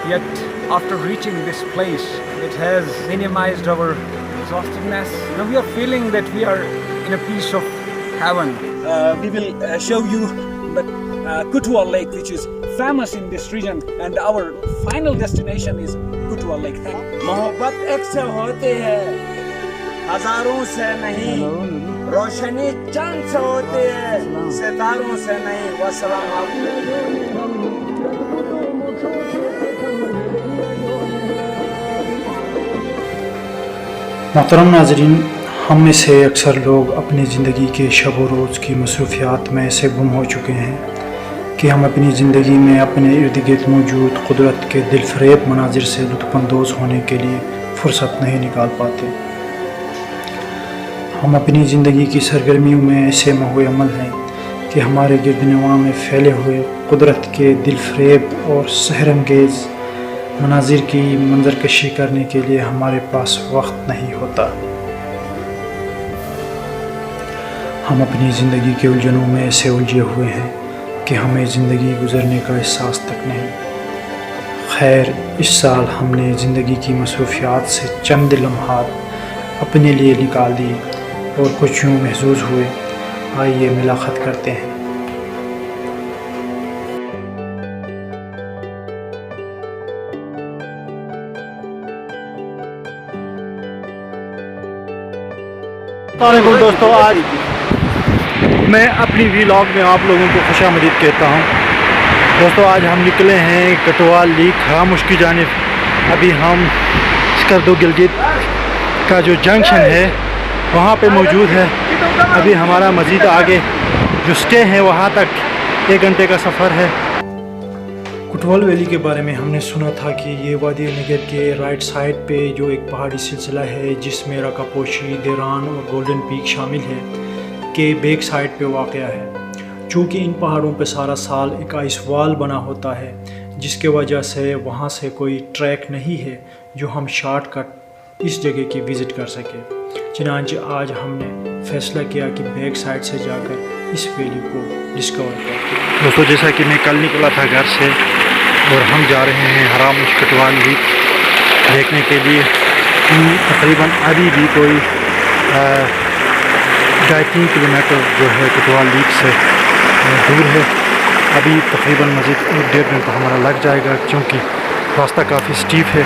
Yet, after reaching this place, it has minimized our exhaustiveness. Now we are feeling that we are in a piece of heaven. We will show you the Kutwa Lake, which is famous in this region, and our final destination is Kutwa Lake. मोहब्बत एक से होती है, हजारों से नहीं, रोशनी चांद से होती है, सितारों से नहीं। वस्सलाम वालेकुम। मोहतरम नाज़रीन, हम में से अक्सर लोग अपनी ज़िंदगी के शब व रोज़ की मसरूफ़ियात में ऐसे गुम हो चुके हैं कि हम अपनी ज़िंदगी में अपने इर्द गिर्द मौजूद कुदरत के दिलफरेब मनाजिर से लुत्फ़अंदोज़ होने के लिए फ़ुर्सत नहीं निकाल पाते। हम अपनी ज़िंदगी की सरगर्मियों में ऐसे महुए अमल हैं कि हमारे गिरदनवा में फैले हुए कुदरत के दिलफरेब और सहरंगेज़ मनाजिर की मंजरकशी करने के लिए हमारे पास वक्त नहीं होता। हम अपनी ज़िंदगी के उलझनों में ऐसे उलझे हुए हैं कि हमें ज़िंदगी गुज़रने का एहसास तक नहीं। खैर, इस साल हमने ज़िंदगी की मसरूफ़ियात से चंद लम्हात अपने लिए निकाल दिए और कुछ यूँ महसूस हुए। आइए मुलाकात करते हैं। अस्सलामुअलैकुम दोस्तों, आज मैं अपनी व्लॉग में आप लोगों को खुशामदीद कहता हूँ। दोस्तों, आज हम निकले हैं कटवा लेक खामोश की जानिब। अभी हम स्कर्दो गिलगित का जो जंक्शन है वहाँ पे मौजूद है। अभी हमारा मज़ीद आगे जो स्टे है वहाँ तक 1 घंटे का सफ़र है। कुटवाल वैली के बारे में हमने सुना था कि ये वादी नगर के राइट साइड पे जो एक पहाड़ी सिलसिला है जिसमें रकापोशी, देरान और गोल्डन पीक शामिल है, के बैक साइड पे वाक़या है। चूँकि इन पहाड़ों पे सारा साल एक आइस वॉल बना होता है, जिसके वजह से वहाँ से कोई ट्रैक नहीं है जो हम शॉर्टकट इस जगह की विज़िट कर सके। चनांचे आज हमने फ़ैसला किया कि बैक साइड से जाकर इस वैली को डिस्कवर करें। दोस्तों, जैसा कि मैं कल निकला था घर से और हम जा रहे हैं हरामुश कटवा लेक देखने के लिए। तकरीबन अभी भी कोई 2.5 किलोमीटर जो है कटवा लेक से दूर है। अभी तकरीबन मज़ीद 1-1.5 घंटा हमारा लग जाएगा क्योंकि रास्ता काफ़ी स्टीप है।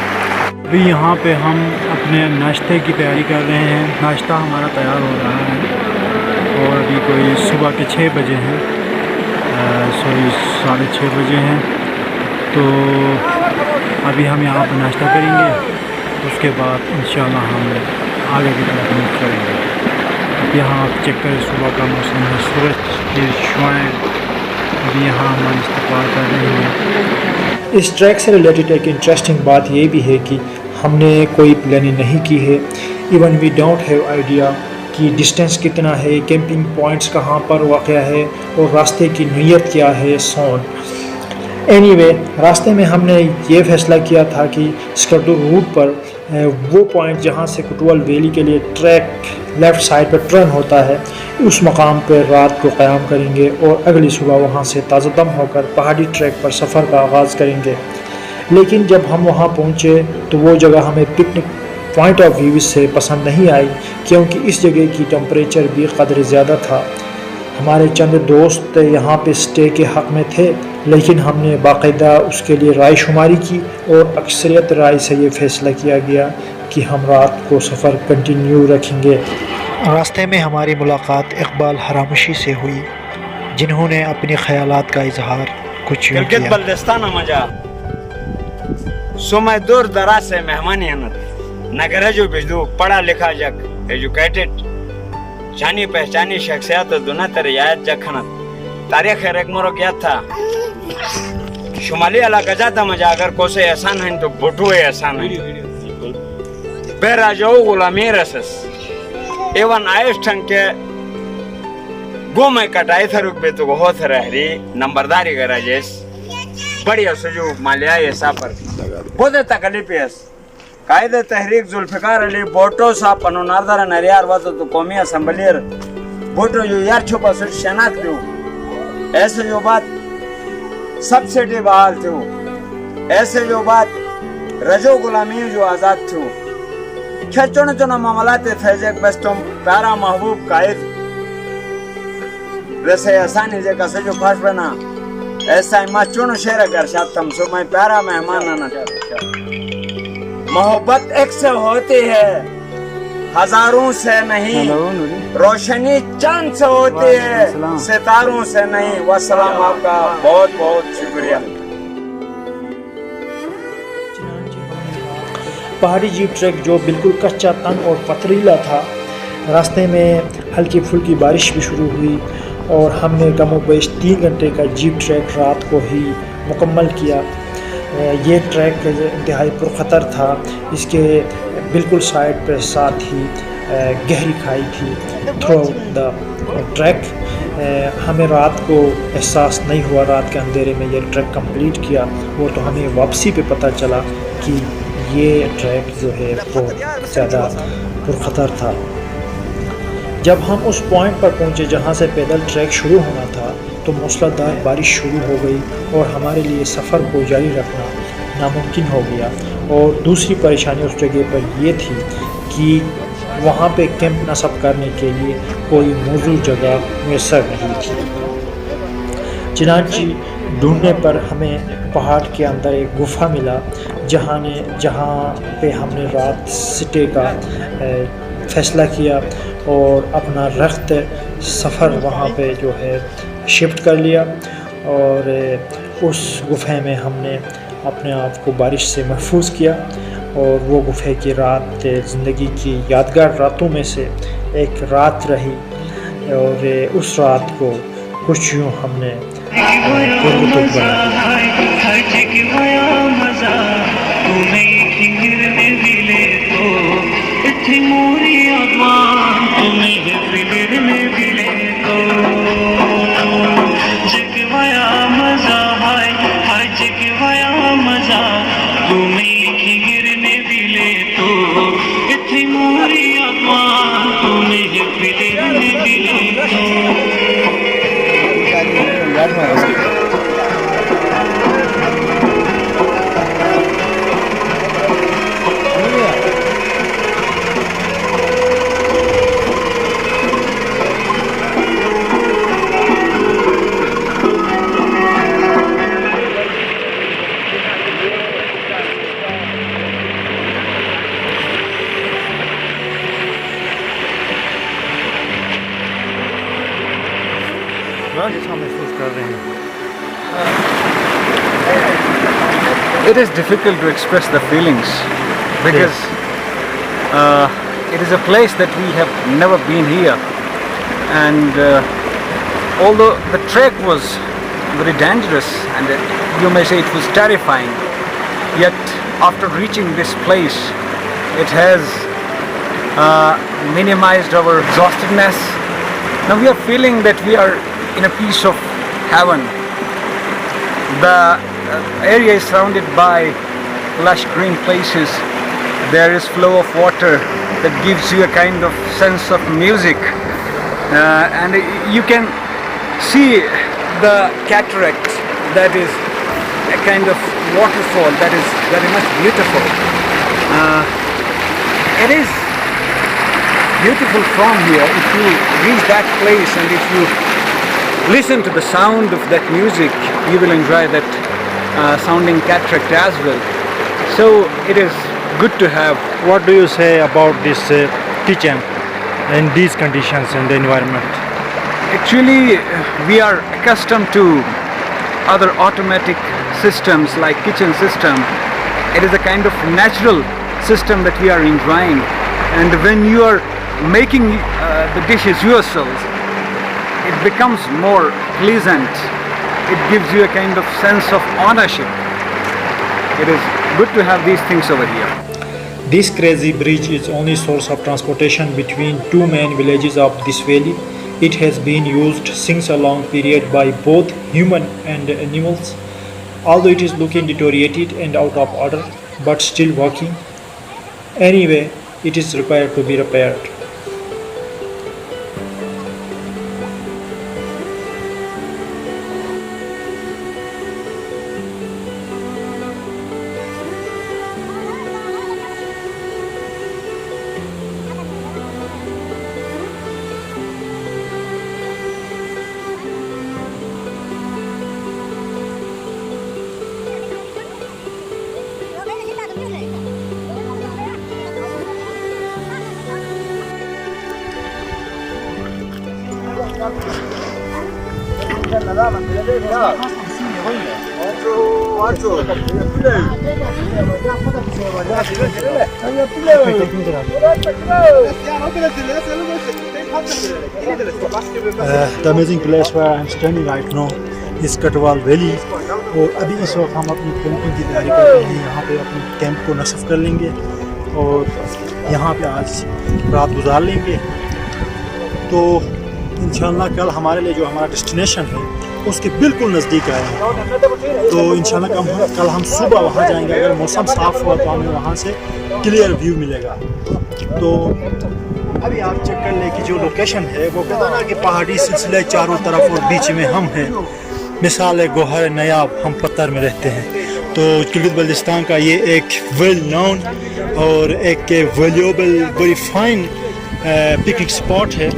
अभी यहाँ पे हम अपने नाश्ते की तैयारी कर रहे हैं। नाश्ता हमारा तैयार हो रहा है और अभी कोई सुबह के 6 बजे हैं, सॉरी 6:30 बजे हैं। तो अभी हम यहाँ पर नाश्ता करेंगे, उसके बाद इंशाल्लाह हम आगे की तरफ मूव करेंगे। अब यहाँ आप चेक करें, सुबह का मौसम है, सूरज की शुआएँ अभी यहाँ हमारी इस्तकबाल कर रही हैं। इस ट्रैक से रिलेटेड एक इंटरेस्टिंग बात ये भी है कि हमने कोई प्लानिंग नहीं की है। Even we don't have idea कि डिस्टेंस कितना है, कैंपिंग पॉइंट्स कहाँ पर वाक़ है और रास्ते की नीयत क्या है, सोन। एनीवे, रास्ते में हमने ये फ़ैसला किया था कि स्कर्दो रूट पर वो पॉइंट जहाँ से कुटवाल वैली के लिए ट्रैक लेफ़्ट साइड पर टर्न होता है, उस मकाम पर रात को क़याम करेंगे और अगली सुबह वहाँ से ताज़ादम होकर पहाड़ी ट्रैक पर सफ़र का आगाज़ करेंगे। लेकिन जब हम वहाँ पहुँचे तो वो जगह हमें पिकनिक पॉइंट ऑफ व्यू से पसंद नहीं आई, क्योंकि इस जगह की टेम्परेचर भी क़दर ज़्यादा था। हमारे चंद दोस्त यहाँ पे स्टे के हक़ में थे, लेकिन हमने बाकायदा उसके लिए राय शुमारी की और अक्सरियत राय से ये फ़ैसला किया गया कि हम रात को सफ़र कंटिन्यू रखेंगे। रास्ते में हमारी मुलाकात इकबाल हरामुशी से हुई, जिन्होंने अपने ख़यालात का इजहार कुछ यूँ किया। बल्दिस्तान मजा सुमै दूर दराज से मेहमान नगर जो बिजदू पढ़ा लिखा जग एजुकेटेड जानी पहचानी शख्सियत दुना रियायत जखनत तारीख रेक मोरो क्या था शुमाली इलाका जाता मजा अगर कोसे एहसान है तो बोटू है एहसान है बेरा जो गुलामी रसस एवन आयुष ठंग के गुम कटाई था रुक बे तो बहुत रहरी नंबरदारी करा जैस बढ़िया सुजू मालिया ये सापर बहुत तकलीफ है कायदे तहरीक जुल्फिकार अली बोटो सा पनोनारदार नरियार वातो तो कौमी असम्बलीर बोटो जो यार छुपा सुट शनाख्त दो ऐसे जो बात सब्सिडी बहाल थे ऐसे जो बात रजो गुलामी जो आजाद थू खेचुन चुन मामलात फैजक बस तुम प्यारा महबूब कायद वैसे आसानी जे का जो फाश बना ऐसा मा चुन शेर कर शातम सो मैं प्यारा मेहमान आना मोहब्बत एक से होती है हजारों से नहीं, रोशनी चंद से होती है सितारों से नहीं। वसलाम, आपका बहुत बहुत शुक्रिया। पहाड़ी जीप ट्रैक जो बिल्कुल कच्चा, तंग और पथरीला था, रास्ते में हल्की फुल्की बारिश भी शुरू हुई और हमने कमोबेश 3 घंटे का जीप ट्रैक रात को ही मुकम्मल किया। ये ट्रैक इंतहाई पुरखतर था। इसके बिल्कुल साइड पर साथ ही गहरी खाई थी थ्रू द ट्रैक। हमें रात को एहसास नहीं हुआ रात के अंधेरे में ये ट्रैक कंप्लीट किया, वो तो हमें वापसी पे पता चला कि ये ट्रैक जो है बहुत ज़्यादा पुरखतर था। जब हम उस पॉइंट पर पहुंचे जहां से पैदल ट्रैक शुरू होना था तो मूसलाधार बारिश शुरू हो गई और हमारे लिए सफ़र को जारी रखना नामुमकिन हो गया। और दूसरी परेशानी उस जगह पर ये थी कि वहाँ पे कैंप नस्ब करने के लिए कोई मौजूद जगह मैसर नहीं थी। चुनांचे ढूंढने पर हमें पहाड़ के अंदर एक गुफा मिला जहाँ पे हमने रात स्टे का फ़ैसला किया और अपना रख्त सफ़र वहाँ पे जो है शिफ्ट कर लिया। और उस गुफे में हमने अपने आप को बारिश से महफूज किया और वो गुफे की रात ज़िंदगी की यादगार रातों में से एक रात रही। और उस रात को कुछ यूँ हमने महसूस कर रहे हैं। It is difficult to express the feelings because it is a place that we have never been here, and although the trek was very dangerous and you may say it was terrifying, yet after reaching this place it has minimized our exhaustedness. Now we are feeling that we are in a piece of heaven. The area is surrounded by lush green places. There is flow of water that gives you a kind of sense of music, and you can see the cataract, that is a kind of waterfall that is very much beautiful. It is beautiful from here. If you reach that place and if you listen to the sound of that music, you will enjoy that sounding cataract as well. So it is good to have. What do you say about this kitchen in these conditions and the environment? Actually, we are accustomed to other automatic systems like kitchen system. It is a kind of natural system that we are enjoying, and when you are making the dishes yourselves, it becomes more pleasant. It gives you a kind of sense of ownership. It is good to have these things over here. This crazy bridge is only source of transportation between two main villages of this valley. It has been used since a long period by both human and animals. Although it is looking deteriorated and out of order, but still working. Anyway, it is required to be repaired. The amazing place where I'm standing right now is Katwal valley. और अभी इस वक्त हम अपनी camping की तैयारी कर रहे हैं। यहाँ पे अपने कैंप को नस्ब कर लेंगे और यहाँ पे आज रात गुजार लेंगे। तो इंशाल्लाह कल हमारे लिए जो हमारा डेस्टिनेशन है उसके बिल्कुल नज़दीक आए हैं। तो इंशाल्लाह कल हम सुबह वहाँ जाएंगे। अगर मौसम साफ़ हुआ तो हमें वहाँ से क्लियर व्यू मिलेगा। तो अभी आप चेक कर लें कि जो लोकेशन है वो कहता ना कि पहाड़ी सिलसिले चारों तरफ और बीच में हम हैं। मिसाल है गोहर नयाब, हम पत्थर में रहते हैं। तो गिलगित बल्तिस्तान का ये एक वेल नोन और एक valuable very fine picnic spot है।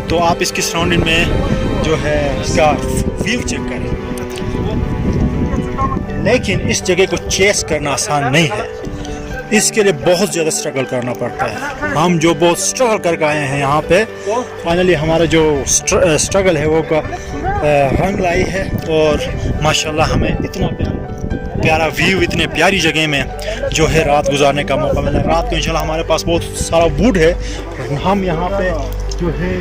तो आप इसकी सराउंडिंग में जो है इसका व्यू चेक करें। लेकिन इस जगह को चेस करना आसान नहीं है, इसके लिए बहुत ज़्यादा स्ट्रगल करना पड़ता है। हम जो बहुत स्ट्रगल करके आए हैं यहाँ पे, फाइनली हमारा जो स्ट्रगल है वो का रंग लाई है। और माशाल्लाह हमें इतना प्यारा व्यू, इतने प्यारी जगह में जो है रात गुजारने का मौका मिला। रात को इंशाल्लाह हमारे पास बहुत सारा वुड है, हम यहाँ पे जो है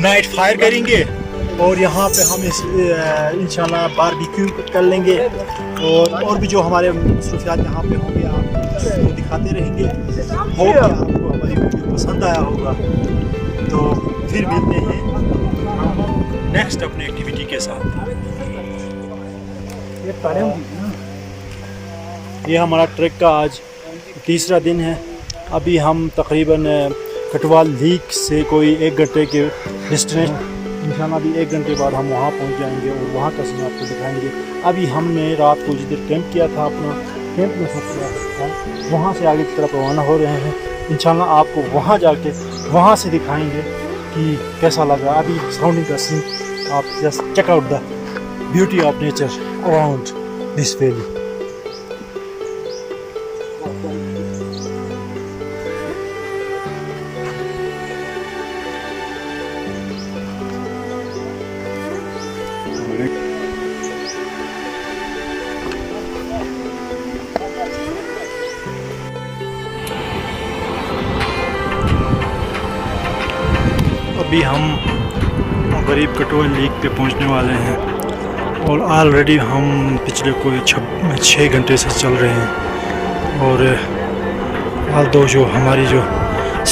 नाइट फायर करेंगे और यहाँ पे हम इंशाल्लाह बारबेक्यू कर लेंगे। और भी जो हमारे मसरूफियात यहाँ पे होंगे आपको दिखाते रहेंगे। होप आपको हमारी वीडियो पसंद आया होगा। तो फिर मिलते हैं नेक्स्ट अपनी एक्टिविटी के साथ। ये हमारा ट्रैक का आज तीसरा दिन है। अभी हम तकरीबन कटवाल लीक से कोई 1 घंटे के डिस्टेंस, इंशाल्लाह अभी 1 घंटे बाद हम वहाँ पहुँच जाएंगे और वहाँ का सीन आपको दिखाएंगे। अभी हमने रात को जिधर कैंप किया था, अपना कैंप में सब किया था, वहाँ से आगे की तरफ रवाना हो रहे हैं। इंशाल्लाह आपको वहाँ जाके वहाँ से दिखाएंगे कि कैसा लगा। अभी सराउंडिंग का सीन आप just check out the beauty of nature around this valley. अभी हम गरीब कटवाल लीक पे पहुंचने वाले हैं और ऑलरेडी हम पिछले कोई 6 घंटे से चल रहे हैं। और आल्दो जो हमारी जो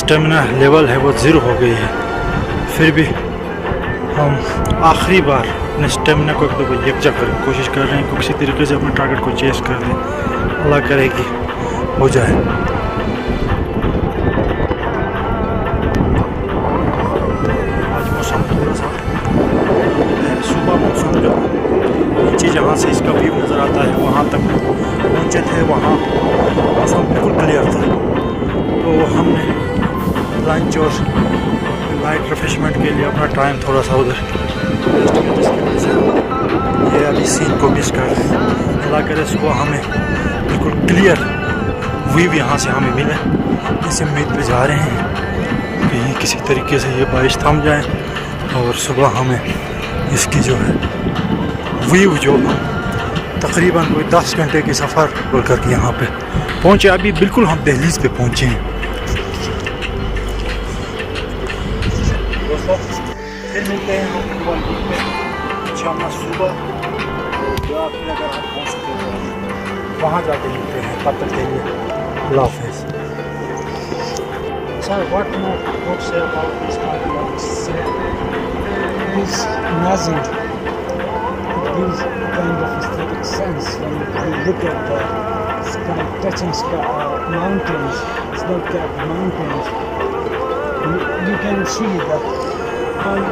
स्टेमिना लेवल है वो 0 हो गई है, फिर भी हम आखिरी बार अपने स्टेमिना को एकदम यकजा करने की कोशिश कर रहे हैं। किसी तरीके से अपने टारगेट को चेस कर दें, अल्लाह करे कि हो जाए। सुबह मौसम जो नीचे जहाँ से इसका व्यू नज़र आता है वहाँ तक पहुँचे थे, वहाँ मौसम बिल्कुल क्लियर था। तो हमने लंच और लाइट रिफ्रेशमेंट के लिए अपना टाइम थोड़ा सा उधर वेस्ट किया, जिसकी वजह से ये अभी सीन को मिस कर रहे हैं। अल्लाह करे सुबह हमें बिल्कुल क्लियर व्यू यहाँ से हमें मिले। इस उम्मीद पे जा रहे हैं कि किसी तरीके से ये बारिश थम जाए और सुबह हमें इसकी जो है व्यू जो तकरीबन कोई 10 घंटे की सफ़र कर करके यहाँ पे पहुँचे। अभी बिल्कुल हम दहलीज पे पहुँचे हैं। दोस्तों फिर मिलते हैं हम इंशाअल्लाह सुबह, या फिर अगर हम पहुँच सके तो वहाँ जाके मिलते हैं। तब तक के लिए अल्लाह हाफ़िज़। Sir, what more say about this part? It is amazing. It gives kind of aesthetic sense when you look at the sky, touching sky, mountains, snow-capped mountains. You can see the full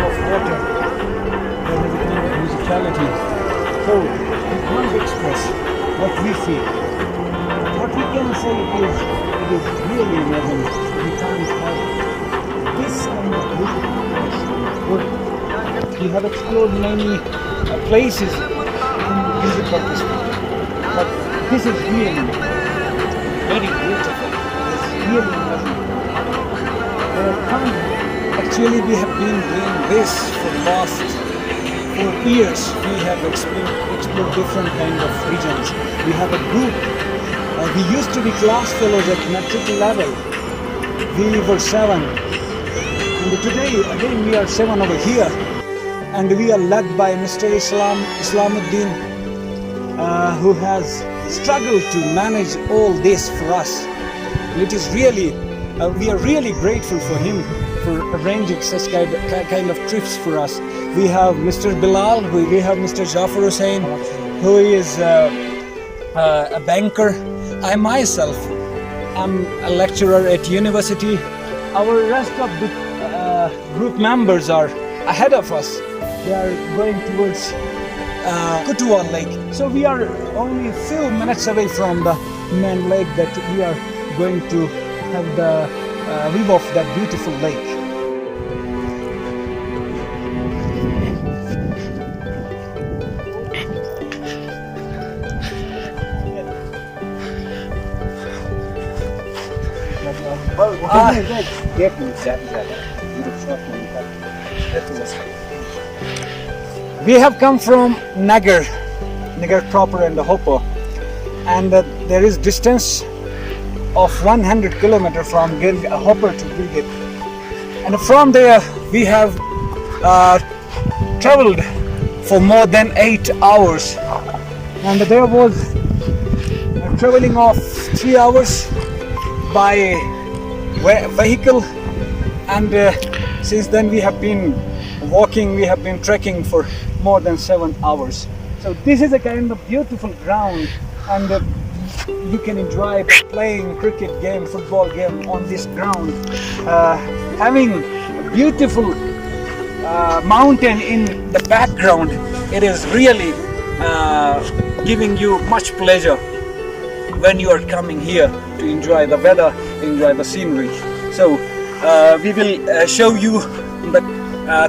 of water and every kind of musicality. So we can't express what we feel. What we can say is it is really amazing. We can't have this kind of beauty. We have explored many places in the Pakistan, but this is really very beautiful. It's really amazing. Actually, we have been doing this for last 4 years. We have explored different kind of regions. We have a group. We used to be class fellows at metric level. We were 7. And today, again, we are 7 over here. And we are led by Mr. Islamuddin, who has struggled to manage all this for us. It is really, we are really grateful for him for arranging such kind of trips for us. We have Mr. Bilal, we have Mr. Jafar Hussain, who is a banker. I myself am a lecturer at university. Our rest of the group members are ahead of us. They are going towards Kutuwa Lake. So we are only a few minutes away from the main lake that we are going to have the view of that beautiful lake. We have come from Nagar proper and Hopper, and there is distance of 100 kilometers from Hopper to Gilgit, and from there we have traveled for more than 8 hours, and there was traveling of 3 hours by vehicle, and since then we have been walking, we have been trekking for more than 7 hours. So this is a kind of beautiful ground, and you can enjoy playing cricket game, football game on this ground, having a beautiful mountain in the background. It is really giving you much pleasure when you are coming here to enjoy the weather, enjoy the scenery. So we will show you the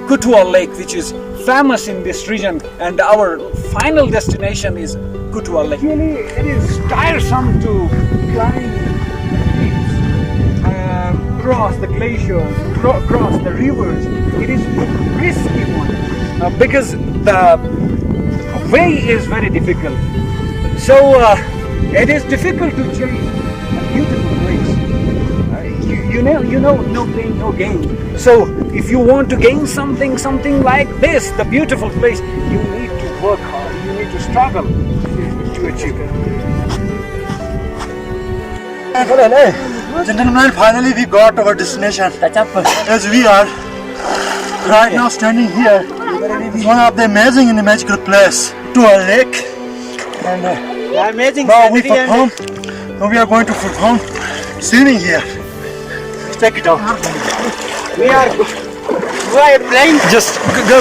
Kutuwa Lake, which is famous in this region, and our final destination is Kutuwa Lake. Really, it is tiresome to climb peaks, cross the glaciers, cross the rivers. It is a risky one because the way is very difficult. So it is difficult to change a beautiful place. You know, no pain, no gain. So if you want to gain something like this, the beautiful place, you need to work hard. You need to struggle to achieve it. Gentlemen, finally we got our destination. As we are right now standing here, it's one of the amazing and magical place to our lake. And now we perform. Now we are going to perform swimming here. Check it out. We are playing. Just go.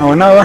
Oh no.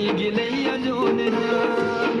नहीं गिले zone